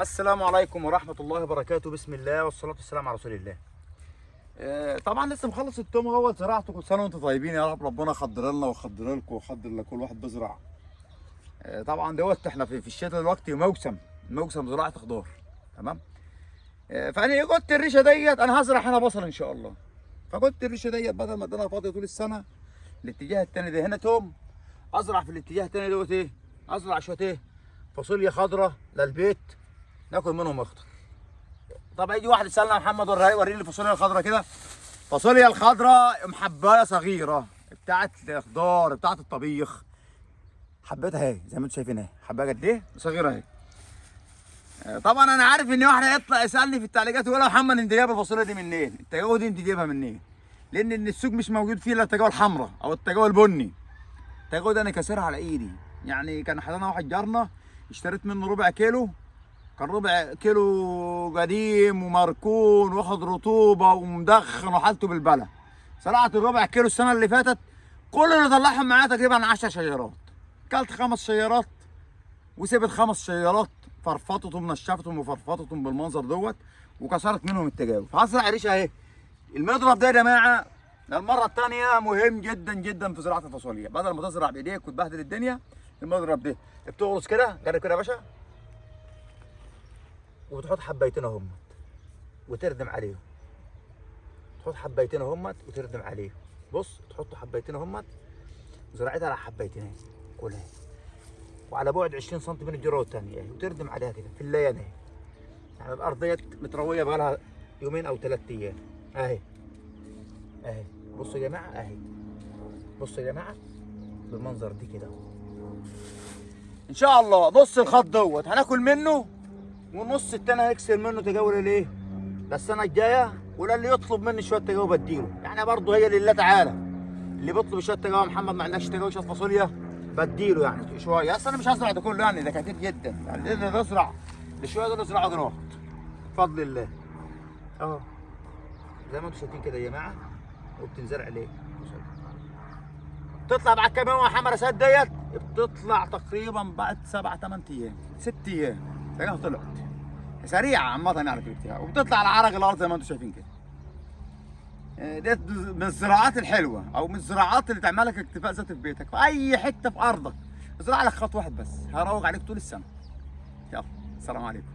السلام عليكم ورحمة الله وبركاته. بسم الله والصلاة والسلام على رسول الله. طبعا لسه مخلص التوم اهوت زراعته. كل سنة وانتم طيبين يا رب. ربنا يخضر لنا ويخضر لكم ويخضر لكل واحد بيزرع. طبعا دوت احنا في الشتاء دلوقتي موسم زراعة خضار. تمام. فانا قلت الريشة ديت انا هزرع هنا بصل ان شاء الله. فقلت الريشة ديت بدل ما ادينا فاضية طول السنة، الاتجاه التاني ده هنا توم، ازرع في الاتجاه التاني دوت ايه؟ ازرع شوية ايه؟ فاصوليا خضراء للبيت ناكل منهم اخضر. طب يجي واحد يسالنا محمد وريني الفاصوليا الخضراء قد ايه؟ الفاصوليا الخضراء محبايه صغيره بتاعت الخضار بتاعت الطبيخ. حبيتها اهي زي ما انتم شايفين اهي، حبايه قد ايه؟ صغيره اهي. طبعا انا عارف ان واحد يطلع يسالني في التعليقات يقول يا محمد انت جايب الفاصوليا دي منين؟ التجاوه دي انت جايبها منين؟ لان السوق مش موجود فيه الا التجاوه الحمراء او التجاوه البني. التجاوه دي انا كاسرها على ايدي، يعني كان حضرنا واحد جارنا اشتريت منه ربع كيلو، كان ربع كيلو قديم ومركون واخد رطوبه ومدخن وحالته بالبلا. زرعت الربع كيلو السنه اللي فاتت، كل اللي طلعهم معايا تقريبا 10 شجرات. كلت 5 شجرات وسبت 5 شجرات، فرفطتهم نشفتهم وفرفطتهم بالمنظر دوت وكسرت منهم التجاوز. فهزرع ريشه اهي. المضرب ده يا جماعه للمره الثانيه مهم جدا جدا في زراعه الفاصوليا. بدل ما تزرع بايديك وتبهدل الدنيا، المضرب ده بتغرس كده، جرب كده يا باشا، وتحط حبايتين اهمت وتردم عليهم. تحط حبايتين اهمت وتردم عليهم. بص تحط حبايتين اهمت، زرعتها على حبايتين اهي كلها، وعلى بعد 20 سم من الجره الثانيه اهي، وتردم عليها كده في الليان اهي. يعني الارض ديت مترويه بقى لها يومين او 3 ايام اهي اهي. بصوا يا جماعه اهي، بصوا يا جماعه بالمنظر دي كده. ان شاء الله نص الخط دوت هناكل منه، والنص التاني هيكسر منه تجاوز الايه؟ ده السنه الجايه. ولا اللي يطلب مني شويه تجاوز بديله، يعني برضه هي لله تعالى. اللي بيطلب شويه تجاوز محمد ما عندكش تجاوز شويه فاصوليا بديله يعني شويه. اصل انا مش هزرع ده كله، يعني ده كتير جدا، يعني اللي نزرع الشويه دول نزرعوا جنوط بفضل الله اهو زي ما انتم شايفين كده يا جماعه. وبتنزرع ليه؟ تطلع بعد كام يوم يا حمرا ديت؟ بتطلع تقريبا بعد 7 8 ايام 6 ايام تلاقيها طلعت سريعه عامه يعني في الاتجاه، وبتطلع على عرق الارض زي ما انتم شايفين كده. ديت من الزراعات الحلوه، او من الزراعات اللي تعمل لك اكتفاء ذاتي في بيتك في اي حته في ارضك. ازرع لك خط واحد بس هيروج عليك طول السنه. يلا السلام عليكم.